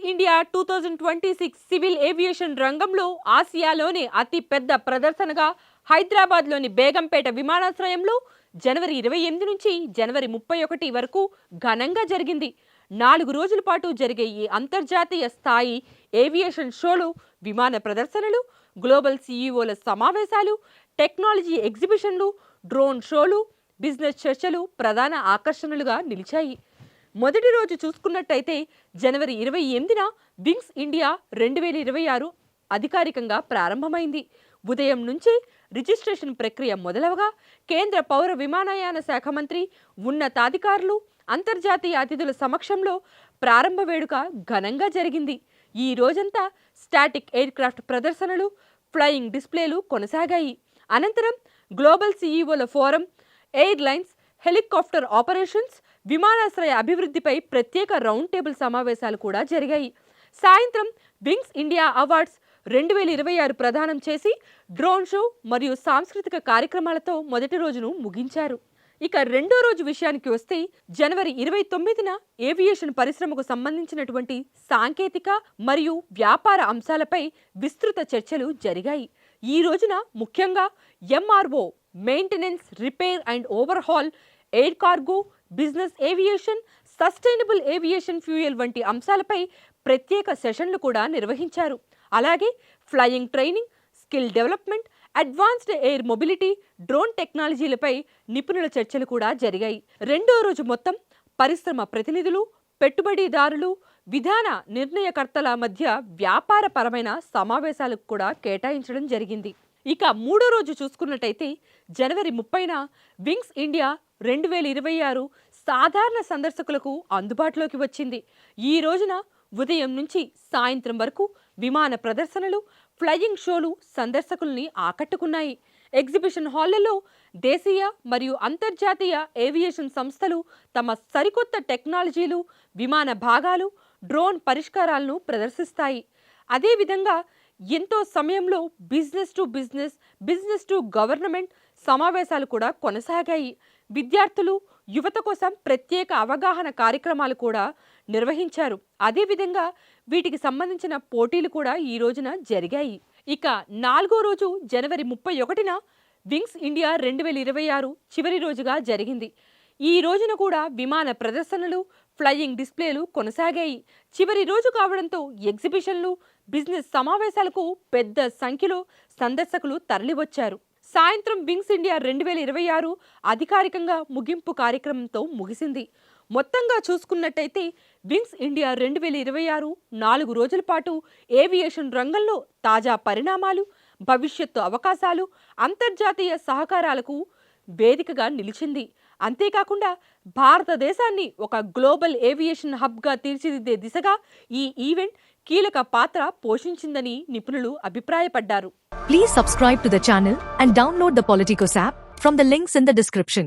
India 2026 civil aviation రంగంలో ఆసియాలోనే అతి పెద్ద ప్రదర్శనగా హైదరాబాద్లోని బేగంపేట విమానాశ్రయంలో జనవరి 28 నుంచి జనవరి 31 వరకు ఘనంగా జరిగింది. 4 రోజుల పాటు జరిగే ఈ అంతర్జాతీయ స్థాయి ఏవియేషన్ షోలో విమాన ప్రదర్శనలు, గ్లోబల్ సీఈఓల సమావేశాలు, టెక్నాలజీ ఎగ్జిబిషన్లు, డ్రోన్ షోలు, బిజినెస్ చర్చలు ప్రధాన ఆకర్షణలుగా నిలిచాయి. మొదటి రోజు చూసుకున్నట్టయితే జనవరి 28న వింగ్స్ ఇండియా 2026 అధికారికంగా ప్రారంభమైంది. ఉదయం నుంచి రిజిస్ట్రేషన్ ప్రక్రియ మొదలవగా కేంద్ర పౌర విమానయాన శాఖ మంత్రి, ఉన్నతాధికారులు, అంతర్జాతీయ అతిథుల సమక్షంలో ప్రారంభ వేడుక ఘనంగా జరిగింది. ఈ రోజంతా స్టాటిక్ ఎయిర్ క్రాఫ్ట్ ప్రదర్శనలు, ఫ్లయింగ్ డిస్ప్లేలు కొనసాగాయి. అనంతరం గ్లోబల్ సీఈఓల ఫోరం, ఎయిర్లైన్స్, హెలికాప్టర్ ఆపరేషన్స్, విమానాశ్రయ అభివృద్ధిపై ప్రత్యేక రౌండ్ టేబుల్ సమావేశాలు కూడా జరిగాయి. సాయంత్రం వింగ్స్ ఇండియా అవార్డ్స్ 2026 ప్రదానం చేసి డ్రోన్ షో మరియు సాంస్కృతిక కార్యక్రమాలతో మొదటి రోజును ముగించారు. ఇక రెండో రోజు విషయానికి వస్తే జనవరి 29న ఏవియేషన్ పరిశ్రమకు సంబంధించినటువంటి సాంకేతిక మరియు వ్యాపార అంశాలపై విస్తృత చర్చలు జరిగాయి. ఈ రోజున ముఖ్యంగా MRO, maintenance, repair and overhaul, air cargo, business aviation, sustainable aviation fuel వంటి అంశాలపై ప్రత్యేక సెషన్లు కూడా నిర్వహించారు. అలాగే flying training, skill development, advanced air mobility, drone టెక్నాలజీలపై నిపుణుల చర్చలు కూడా జరిగాయి. రెండో రోజు మొత్తం పరిశ్రమ ప్రతినిధులు, పెట్టుబడిదారులు, విధాన నిర్ణయకర్తల మధ్య వ్యాపారపరమైన సమావేశాలకు కూడా కేటాయించడం జరిగింది. ఇక మూడో రోజు చూసుకున్నట్టయితే జనవరి 30న వింగ్స్ ఇండియా 2026 సాధారణ సందర్శకులకు అందుబాటులోకి వచ్చింది. ఈ రోజున ఉదయం నుంచి సాయంత్రం వరకు విమాన ప్రదర్శనలు, ఫ్లయింగ్ షోలు సందర్శకుల్ని ఆకట్టుకున్నాయి. ఎగ్జిబిషన్ హాళ్లలో దేశీయ మరియు అంతర్జాతీయ ఏవియేషన్ సంస్థలు తమ సరికొత్త టెక్నాలజీలు, విమాన భాగాలు, డ్రోన్ పరిష్కారాలను ప్రదర్శిస్తాయి. అదేవిధంగా ఎంతో సమయంలో business to business, business to government సమావేశాలు కూడా కొనసాగాయి. విద్యార్థులు, యువత కోసం ప్రత్యేక అవగాహన కార్యక్రమాలు కూడా నిర్వహించారు. అదేవిధంగా వీటికి సంబంధించిన పోటీలు కూడా ఈ రోజున జరిగాయి. ఇక నాలుగో రోజు జనవరి 31న వింగ్స్ ఇండియా 2026 చివరి రోజుగా జరిగింది. ఈ రోజున కూడా విమాన ప్రదర్శనలు, ఫ్లయింగ్ డిస్ప్లేలు కొనసాగాయి. చివరి రోజు కావడంతో ఎగ్జిబిషన్లు, బిజినెస్ సమావేశాలకు పెద్ద సంఖ్యలో సందర్శకులు తరలివచ్చారు. సాయంత్రం వింగ్స్ ఇండియా 2026 అధికారికంగా ముగింపు కార్యక్రమంతో ముగిసింది. మొత్తంగా చూసుకున్నట్టయితే వింగ్స్ ఇండియా 2026 4 రోజుల పాటు ఏవియేషన్ రంగంలో తాజా పరిణామాలు, భవిష్యత్తు అవకాశాలు, అంతర్జాతీయ సహకారాలకు వేదికగా నిలిచింది. అంతేకాకుండా భారతదేశాన్ని ఒక గ్లోబల్ ఏవియేషన్ హబ్గా తీర్చిదిద్దే దిశగా ఈ ఈవెంట్ కీలక పాత్ర పోషించిందని నిపుణులు అభిప్రాయపడ్డారు. Please subscribe to the channel and download the Politicos app from the links in the description.